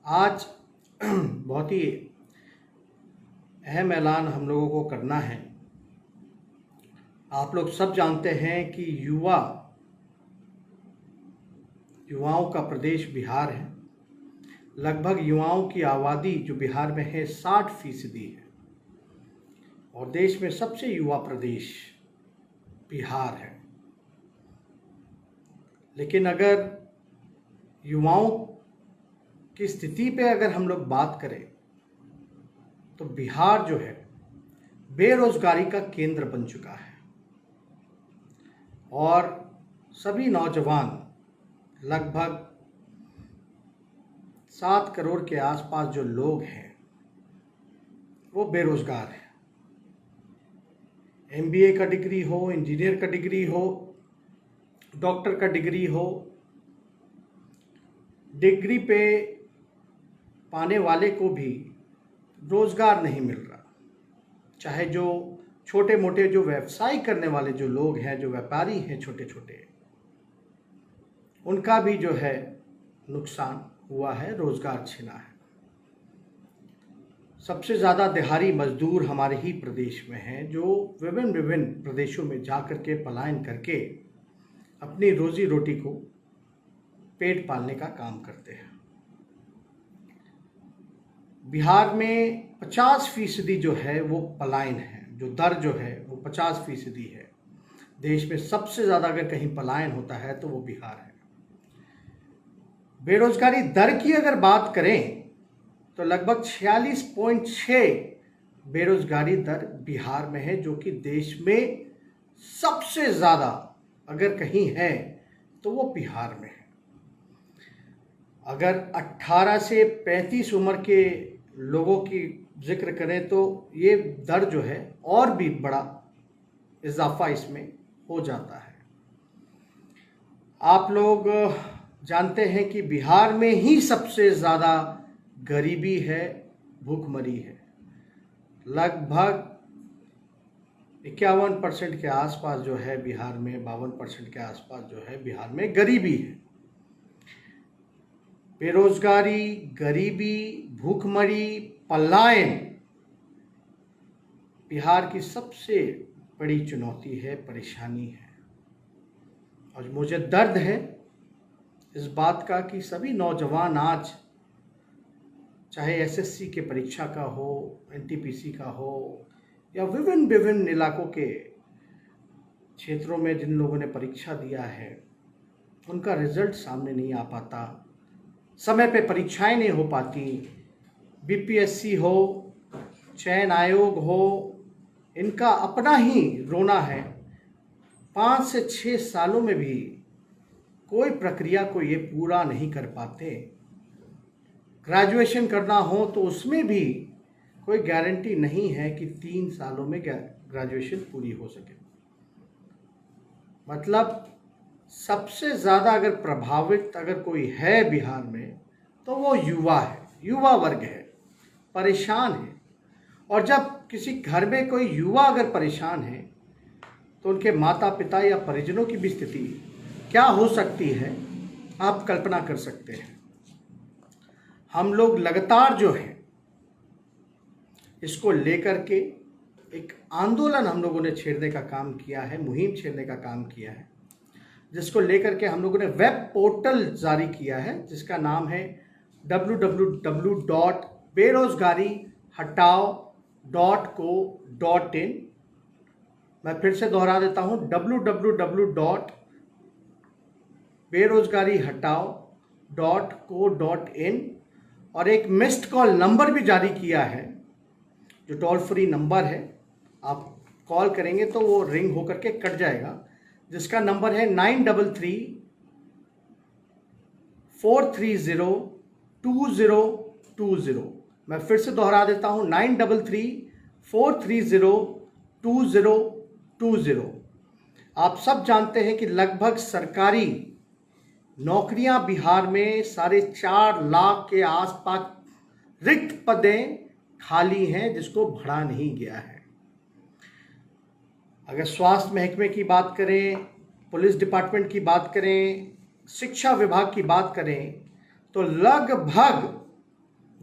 आज बहुत ही अहम ऐलान हम लोगों को करना है। आप लोग सब जानते हैं कि युवाओं का प्रदेश बिहार है। लगभग युवाओं की आबादी जो बिहार में है 60% है और देश में सबसे युवा प्रदेश बिहार है। लेकिन अगर युवाओं की स्थिति पे अगर हम लोग बात करें तो बिहार जो है बेरोजगारी का केंद्र बन चुका है और सभी नौजवान लगभग 7 करोड़ के आसपास जो लोग हैं वो बेरोजगार हैं। MBA का डिग्री हो, इंजीनियर का डिग्री हो, डॉक्टर का डिग्री हो, डिग्री पे पाने वाले को भी रोजगार नहीं मिल रहा। चाहे जो छोटे मोटे जो व्यवसाय करने वाले जो लोग हैं, जो व्यापारी हैं छोटे छोटे, उनका भी जो है नुकसान हुआ है, रोजगार छिना है। सबसे ज़्यादा दिहाड़ी मजदूर हमारे ही प्रदेश में हैं जो विभिन्न प्रदेशों में जा कर के पलायन करके अपनी रोजी रोटी को पेट पालने का काम करते हैं। बिहार में 50% जो है वो पलायन है, जो दर जो है वो 50% है। देश में सबसे ज़्यादा अगर कहीं पलायन होता है तो वो बिहार है। बेरोजगारी दर की अगर बात करें तो लगभग 46.6 बेरोजगारी दर बिहार में है, जो कि देश में सबसे ज़्यादा अगर कहीं है तो वो बिहार में है। अगर 18 से 35 उम्र के लोगों की जिक्र करें तो ये दर जो है और भी बड़ा इजाफा इसमें हो जाता है। आप लोग जानते हैं कि बिहार में ही सबसे ज़्यादा गरीबी है, भूखमरी है। लगभग 51% के आसपास जो है बिहार में, 52% के आसपास जो है बिहार में गरीबी है। बेरोजगारी, गरीबी, भूखमरी, पलायन बिहार की सबसे बड़ी चुनौती है, परेशानी है। और मुझे दर्द है इस बात का कि सभी नौजवान आज चाहे SSC के परीक्षा का हो, NTPC का हो या विभिन्न इलाकों के क्षेत्रों में जिन लोगों ने परीक्षा दिया है उनका रिजल्ट सामने नहीं आ पाता, समय पे परीक्षाएं नहीं हो पाती। BPSC हो, चयन आयोग हो, इनका अपना ही रोना है। 5 से 6 सालों में भी कोई प्रक्रिया को ये पूरा नहीं कर पाते। ग्रेजुएशन करना हो तो उसमें भी कोई गारंटी नहीं है कि 3 सालों में ग्रेजुएशन पूरी हो सके। मतलब सबसे ज़्यादा अगर प्रभावित अगर कोई है बिहार में तो वो युवा है, युवा वर्ग है, परेशान है। और जब किसी घर में कोई युवा अगर परेशान है तो उनके माता पिता या परिजनों की भी स्थिति क्या हो सकती है, आप कल्पना कर सकते हैं। हम लोग लगातार जो है इसको लेकर के एक आंदोलन हम लोगों ने छेड़ने का काम किया है, मुहिम छेड़ने का काम किया है, जिसको लेकर के हम लोगों ने वेब पोर्टल जारी किया है जिसका नाम है www.बेरोजगारीहटाओ.co.in। मैं फिर से दोहरा देता हूँ, www.बेरोजगारीहटाओ.co.in। और एक मिस्ड कॉल नंबर भी जारी किया है जो टोल फ्री नंबर है। आप कॉल करेंगे तो वो रिंग होकर के कट जाएगा, जिसका नंबर है 9334302020। मैं फिर से दोहरा देता हूँ, 9334302020। आप सब जानते हैं कि लगभग सरकारी नौकरियां बिहार में 4.5 लाख के आसपास रिक्त पदें खाली हैं जिसको भरा नहीं गया है। अगर स्वास्थ्य महकमे की बात करें, पुलिस डिपार्टमेंट की बात करें, शिक्षा विभाग की बात करें तो लगभग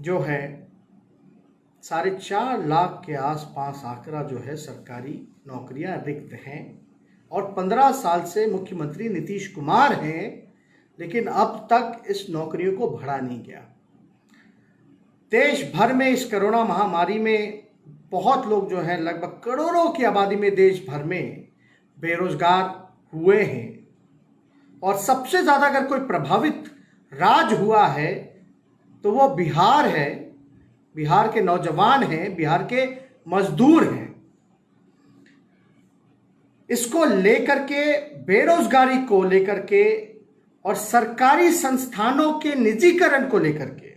जो है 4.5 लाख के आसपास आंकड़ा जो है सरकारी नौकरियां रिक्त हैं और 15 साल से मुख्यमंत्री नीतीश कुमार हैं, लेकिन अब तक इस नौकरियों को भरा नहीं गया। देश भर में इस कोरोना महामारी में बहुत लोग जो हैं, लगभग करोड़ों की आबादी में देश भर में बेरोजगार हुए हैं और सबसे ज़्यादा अगर कोई प्रभावित राज्य हुआ है तो वो बिहार है। बिहार के नौजवान हैं, बिहार के मजदूर हैं। इसको लेकर के, बेरोजगारी को लेकर के और सरकारी संस्थानों के निजीकरण को लेकर के,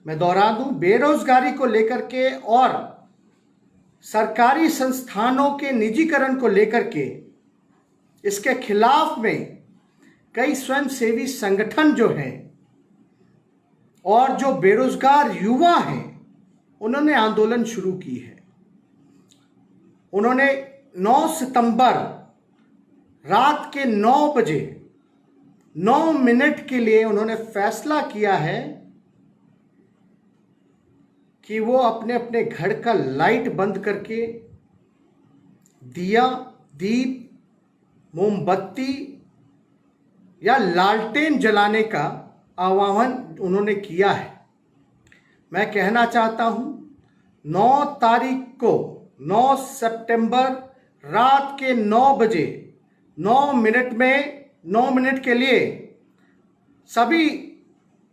मैं दोहरा दूं, बेरोजगारी को लेकर के और सरकारी संस्थानों के निजीकरण को लेकर के, इसके खिलाफ में कई स्वयंसेवी संगठन जो हैं और जो बेरोजगार युवा हैं, उन्होंने आंदोलन शुरू की है। उन्होंने 9 सितंबर रात के 9 बजे 9 मिनट के लिए उन्होंने फैसला किया है कि वो अपने अपने घर का लाइट बंद करके दिया, दीप, मोमबत्ती या लालटेन जलाने का आह्वान उन्होंने किया है। मैं कहना चाहता हूं, 9 तारीख को 9 सितंबर रात के 9 बजे 9 मिनट में 9 मिनट के लिए सभी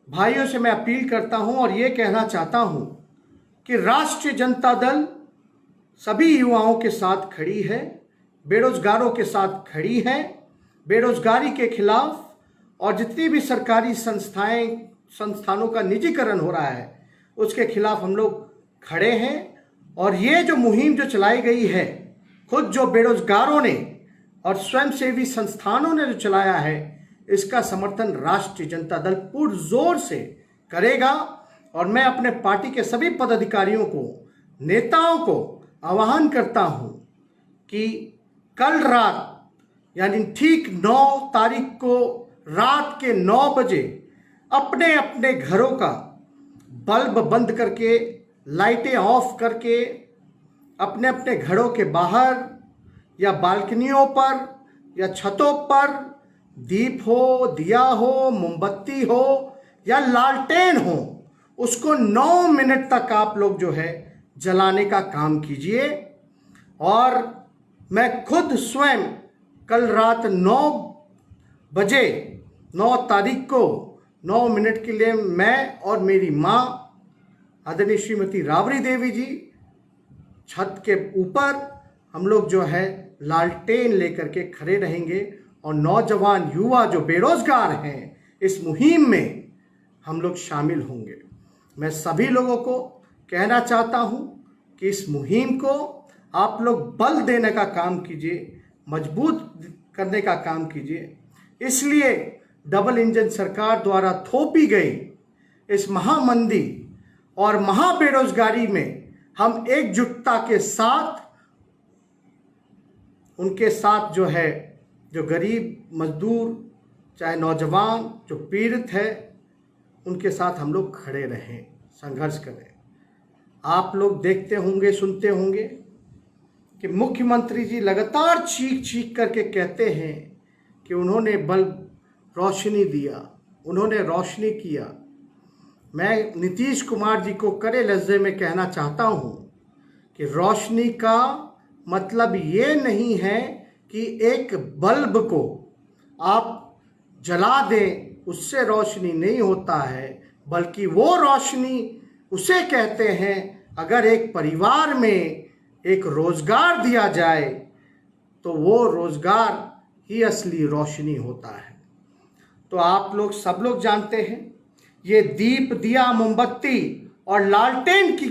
भाइयों से मैं अपील करता हूं और ये कहना चाहता हूं कि राष्ट्रीय जनता दल सभी युवाओं के साथ खड़ी है, बेरोजगारों के साथ खड़ी है। बेरोजगारी के खिलाफ और जितनी भी सरकारी संस्थानों का निजीकरण हो रहा है उसके खिलाफ हम लोग खड़े हैं। और ये जो मुहिम जो चलाई गई है, खुद जो बेरोजगारों ने और स्वयंसेवी संस्थानों ने जो चलाया है, इसका समर्थन राष्ट्रीय जनता दल पुरजोर से करेगा। और मैं अपने पार्टी के सभी पदाधिकारियों को, नेताओं को आह्वान करता हूं कि कल रात यानी ठीक 9 तारीख को रात के 9 बजे अपने अपने घरों का बल्ब बंद करके, लाइटें ऑफ करके, अपने अपने घरों के बाहर या बालकनियों पर या छतों पर दीप हो, दिया हो, मोमबत्ती हो या लालटेन हो, उसको 9 मिनट तक आप लोग जो है जलाने का काम कीजिए। और मैं खुद स्वयं कल रात 9 बजे 9 तारीख को 9 मिनट के लिए मैं और मेरी माँ आदरणीय श्रीमती राबड़ी देवी जी छत के ऊपर हम लोग जो है लालटेन लेकर के खड़े रहेंगे और नौजवान युवा जो बेरोजगार हैं इस मुहिम में हम लोग शामिल होंगे। मैं सभी लोगों को कहना चाहता हूं कि इस मुहिम को आप लोग बल देने का काम कीजिए, मजबूत करने का काम कीजिए। इसलिए डबल इंजन सरकार द्वारा थोपी गई इस महामंदी और महाबेरोजगारी में हम एकजुटता के साथ उनके साथ जो है, जो गरीब मजदूर चाहे नौजवान जो पीड़ित है, उनके साथ हम लोग खड़े रहें, संघर्ष करें। आप लोग देखते होंगे, सुनते होंगे कि मुख्यमंत्री जी लगातार चीख चीख करके कहते हैं कि उन्होंने बल्ब रोशनी दिया, उन्होंने रोशनी किया। मैं नीतीश कुमार जी को कड़े लहजे में कहना चाहता हूं कि रोशनी का मतलब ये नहीं है कि एक बल्ब को आप जला दें, उससे रोशनी नहीं होता है, बल्कि वो रोशनी उसे कहते हैं अगर एक परिवार में एक रोजगार दिया जाए तो वो रोजगार ही असली रोशनी होता है। तो आप लोग सब लोग जानते हैं, ये दीप, दिया, मोमबत्ती और लालटेन की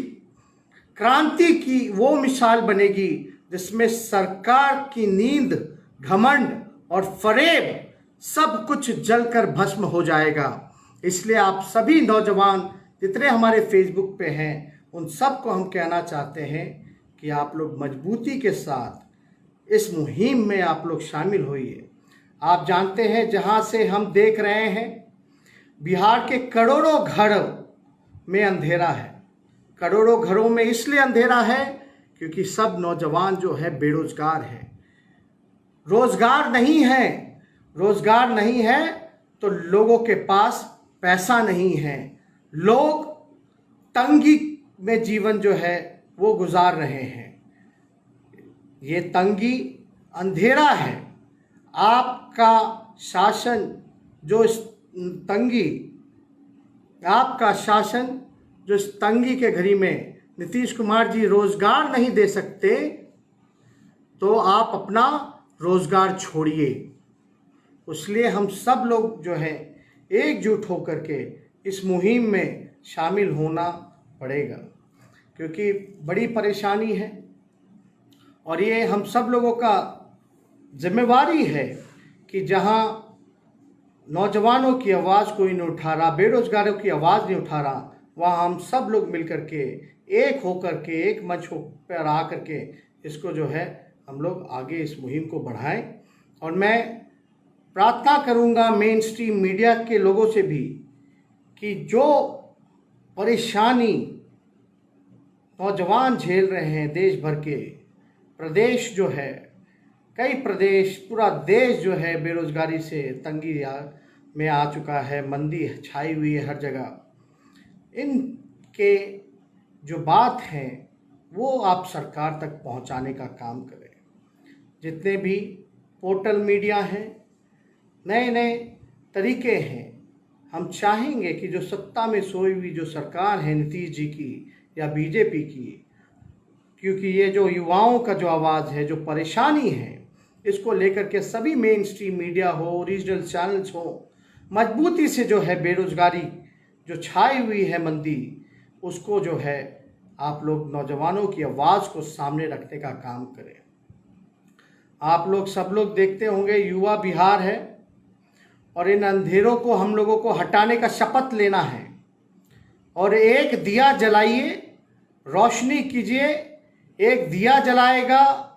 क्रांति की वो मिसाल बनेगी जिसमें सरकार की नींद, घमंड और फरेब सब कुछ जलकर भस्म हो जाएगा। इसलिए आप सभी नौजवान जितने हमारे फेसबुक पे हैं उन सबको हम कहना चाहते हैं कि आप लोग मजबूती के साथ इस मुहिम में आप लोग शामिल होइए। आप जानते हैं, जहां से हम देख रहे हैं बिहार के करोड़ों घर में अंधेरा है। करोड़ों घरों में इसलिए अंधेरा है क्योंकि सब नौजवान जो है बेरोजगार है। रोजगार नहीं है तो लोगों के पास पैसा नहीं है। लोग तंगी में जीवन जो है वो गुजार रहे हैं। ये तंगी अंधेरा है। आपका शासन जो इस तंगी के घड़ी में नीतीश कुमार जी रोजगार नहीं दे सकते तो आप अपना रोजगार छोड़िए। इसलिए हम सब लोग जो है एकजुट होकर के इस मुहिम में शामिल होना पड़ेगा, क्योंकि बड़ी परेशानी है और ये हम सब लोगों का जिम्मेवारी है कि जहां नौजवानों की आवाज़ कोई नहीं उठा रहा, बेरोजगारों की आवाज़ नहीं उठा रहा, वहाँ हम सब लोग मिलकर के एक होकर के एक मंच पर आ करके इसको जो है हम लोग आगे इस मुहिम को बढ़ाएं। और मैं प्रार्थना करूंगा मेन स्ट्रीम मीडिया के लोगों से भी कि जो परेशानी नौजवान झेल रहे हैं देश भर के, प्रदेश जो है, कई प्रदेश, पूरा देश जो है बेरोजगारी से तंगी में आ चुका है, मंदी छाई हुई है हर जगह। इनके जो बात है वो आप सरकार तक पहुंचाने का काम करें। जितने भी पोर्टल मीडिया हैं, नए नए तरीके हैं, हम चाहेंगे कि जो सत्ता में सोई हुई जो सरकार है नीतीश जी की या बीजेपी की, क्योंकि ये जो युवाओं का जो आवाज़ है, जो परेशानी है, इसको लेकर के सभी मेन स्ट्रीम मीडिया हो, रीजनल चैनल्स हो, मजबूती से जो है बेरोजगारी जो छाई हुई है मंदी, उसको जो है आप लोग नौजवानों की आवाज़ को सामने रखने का काम करें। आप लोग सब लोग देखते होंगे युवा बिहार है और इन अंधेरों को हम लोगों को हटाने का शपथ लेना है और एक दिया जलाइए, रोशनी कीजिए। एक दिया जलाएगा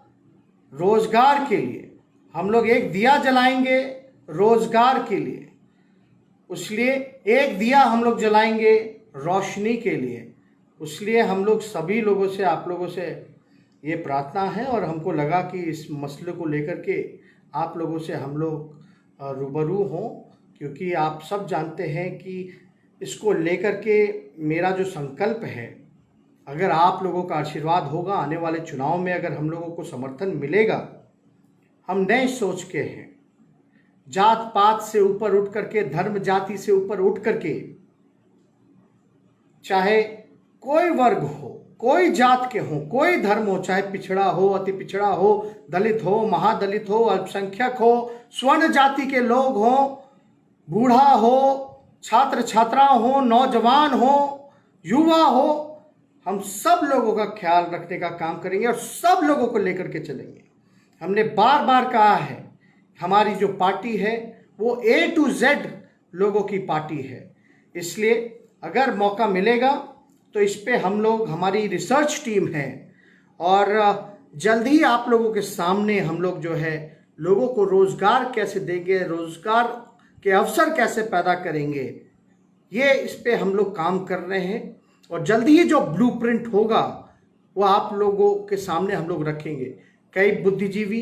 रोजगार के लिए, हम लोग एक दिया जलाएंगे रोजगार के लिए, इसलिए एक दिया हम लोग जलाएंगे रोशनी के लिए। इसलिए हम लोग सभी लोगों से, आप लोगों से ये प्रार्थना है और हमको लगा कि इस मसले को लेकर के आप लोगों से हम लोग रूबरू हों, क्योंकि आप सब जानते हैं कि इसको लेकर के मेरा जो संकल्प है, अगर आप लोगों का आशीर्वाद होगा, आने वाले चुनाव में अगर हम लोगों को समर्थन मिलेगा, हम नए सोच के हैं, जात पात से ऊपर उठ करके, धर्म जाति से ऊपर उठ करके, चाहे कोई वर्ग हो, कोई जात के हो, कोई धर्म हो, चाहे पिछड़ा हो, अति पिछड़ा हो, दलित हो, महादलित हो, अल्पसंख्यक हो, स्वर्ण जाति के लोग हो, बूढ़ा हो, छात्र छात्रा हो, नौजवान हो, युवा हो, हम सब लोगों का ख्याल रखने का काम करेंगे और सब लोगों को लेकर के चलेंगे। हमने बार बार कहा है, हमारी जो पार्टी है वो A to Z लोगों की पार्टी है। इसलिए अगर मौका मिलेगा तो इस पे हम लोग, हमारी रिसर्च टीम है और जल्द ही आप लोगों के सामने हम लोग जो है लोगों को रोजगार कैसे देंगे, रोजगार के अवसर कैसे पैदा करेंगे, ये इस पे हम लोग काम कर रहे हैं और जल्दी ही जो ब्लूप्रिंट होगा वो आप लोगों के सामने हम लोग रखेंगे। कई बुद्धिजीवी,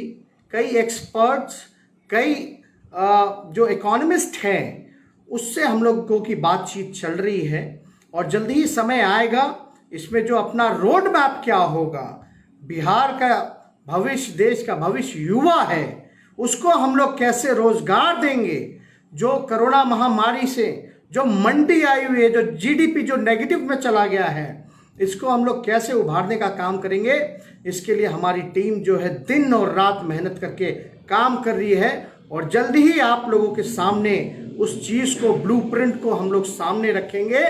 कई एक्सपर्ट्स, कई जो इकोनॉमिस्ट हैं, उससे हम लोगों की बातचीत चल रही है और जल्दी ही समय आएगा इसमें जो अपना रोड मैप क्या होगा, बिहार का भविष्य, देश का भविष्य युवा है, उसको हम लोग कैसे रोजगार देंगे। जो कोरोना महामारी से जो मंदी आई हुई है, जो जीडीपी जो नेगेटिव में चला गया है, इसको हम लोग कैसे उभारने का काम करेंगे, इसके लिए हमारी टीम जो है दिन और रात मेहनत करके काम कर रही है और जल्दी ही आप लोगों के सामने उस चीज़ को, ब्लूप्रिंट को हम लोग सामने रखेंगे।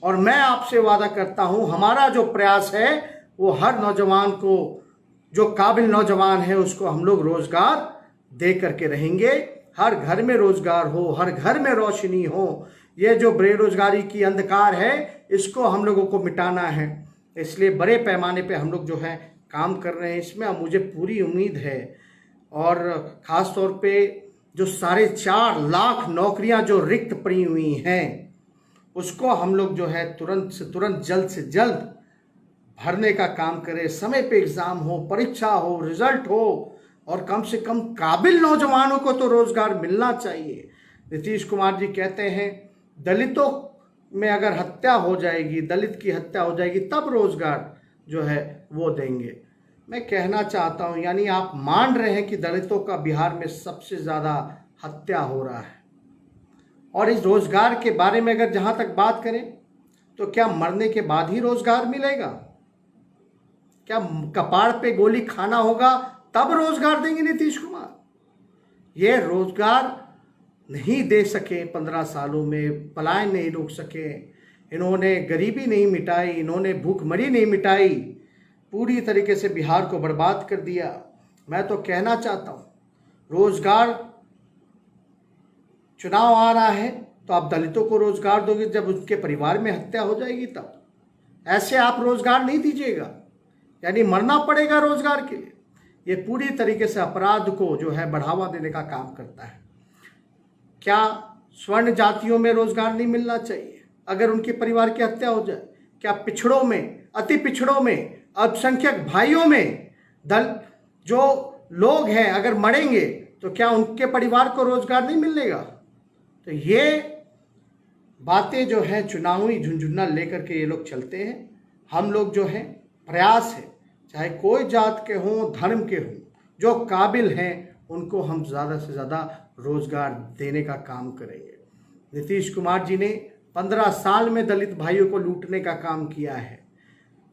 और मैं आपसे वादा करता हूं, हमारा जो प्रयास है वो हर नौजवान को, जो काबिल नौजवान है, उसको हम लोग रोजगार दे करके रहेंगे। हर घर में रोजगार हो, हर घर में रोशनी हो। ये जो बेरोजगारी की अंधकार है, इसको हम लोगों को मिटाना है। इसलिए बड़े पैमाने पे हम लोग जो है काम कर रहे हैं इसमें, अब मुझे पूरी उम्मीद है। और ख़ास तौर पे जो 4.5 लाख नौकरियां जो रिक्त पड़ी हुई हैं, उसको हम लोग जो है तुरंत से तुरंत, जल्द से जल्द भरने का काम करें। समय पे एग्ज़ाम हो, परीक्षा हो, रिजल्ट हो, और कम से कम काबिल नौजवानों को तो रोज़गार मिलना चाहिए। नीतीश कुमार जी कहते हैं दलितों में अगर हत्या हो जाएगी, दलित की हत्या हो जाएगी, तब रोज़गार जो है वो देंगे। मैं कहना चाहता हूँ, यानी आप मान रहे हैं कि दलितों का बिहार में सबसे ज़्यादा हत्या हो रहा है। और इस रोज़गार के बारे में अगर जहाँ तक बात करें तो क्या मरने के बाद ही रोज़गार मिलेगा? क्या कपाड़ पे गोली खाना होगा तब रोज़गार देंगे नीतीश कुमार? ये रोज़गार नहीं दे सके 15 सालों में, पलायन नहीं रोक सके, इन्होंने गरीबी नहीं मिटाई, इन्होंने भूखमरी नहीं मिटाई, पूरी तरीके से बिहार को बर्बाद कर दिया। मैं तो कहना चाहता हूँ, रोज़गार, चुनाव आ रहा है तो आप दलितों को रोज़गार दोगे जब उनके परिवार में हत्या हो जाएगी तब। ऐसे आप रोज़गार नहीं दीजिएगा, यानी मरना पड़ेगा रोज़गार के लिए। ये पूरी तरीके से अपराध को जो है बढ़ावा देने का काम करता है। क्या स्वर्ण जातियों में रोज़गार नहीं मिलना चाहिए अगर उनके परिवार की हत्या हो जाए? क्या पिछड़ों में, अति पिछड़ों में, अल्पसंख्यक भाइयों में जो लोग हैं अगर मरेंगे तो क्या उनके परिवार को रोज़गार नहीं मिलेगा? तो ये बातें जो है चुनावी झुंझुना लेकर के ये लोग चलते हैं। हम लोग जो है प्रयास है, चाहे कोई जात के हों, धर्म के हों, जो काबिल हैं उनको हम ज़्यादा से ज़्यादा रोज़गार देने का काम करेंगे। नीतीश कुमार जी ने 15 साल में दलित भाइयों को लूटने का काम किया है।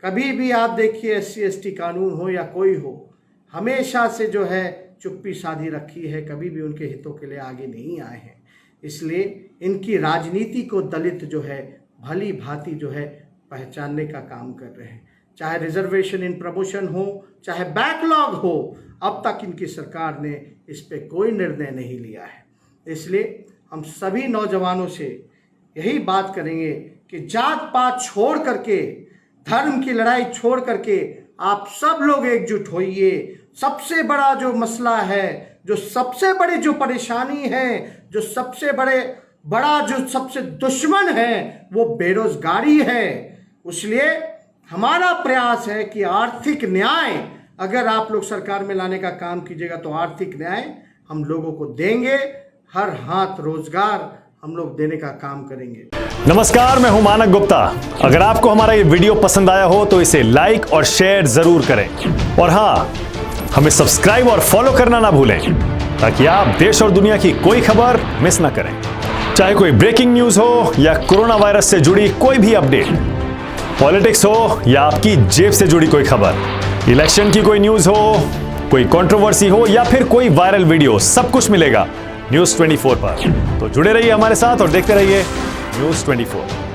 कभी भी आप देखिए SC ST कानून हो या कोई हो, हमेशा से जो है चुप्पी साधी रखी है, कभी भी उनके हितों के लिए आगे नहीं आए हैं। इसलिए इनकी राजनीति को दलित जो है भली भांति जो है पहचानने का काम कर रहे हैं। चाहे रिजर्वेशन इन प्रमोशन हो, चाहे बैकलॉग हो, अब तक इनकी सरकार ने इस पे कोई निर्णय नहीं लिया है। इसलिए हम सभी नौजवानों से यही बात करेंगे कि जात पात छोड़ करके, धर्म की लड़ाई छोड़ करके आप सब लोग एकजुट होइए। सबसे बड़ा जो मसला है, जो सबसे बड़ी जो परेशानी है, जो सबसे बड़ा जो सबसे दुश्मन है, वो बेरोजगारी है। इसलिए हमारा प्रयास है कि आर्थिक न्याय अगर आप लोग सरकार में लाने का काम कीजिएगा तो आर्थिक न्याय हम लोगों को देंगे। हर हाथ रोजगार हम लोग देने का काम करेंगे। नमस्कार, मैं हूं मानक गुप्ता। अगर आपको हमारा ये वीडियो पसंद आया हो तो इसे लाइक और शेयर जरूर करें, और हाँ, हमें सब्सक्राइब और फॉलो करना ना भूलें ताकि आप देश और दुनिया की कोई खबर मिस ना करें। चाहे कोई ब्रेकिंग न्यूज हो या कोरोना वायरस से जुड़ी कोई भी अपडेट, पॉलिटिक्स हो या आपकी जेब से जुड़ी कोई खबर, इलेक्शन की कोई न्यूज हो, कोई कंट्रोवर्सी हो या फिर कोई वायरल वीडियो, सब कुछ मिलेगा News 24 पर। तो जुड़े रहिए हमारे साथ और देखते रहिए News 24।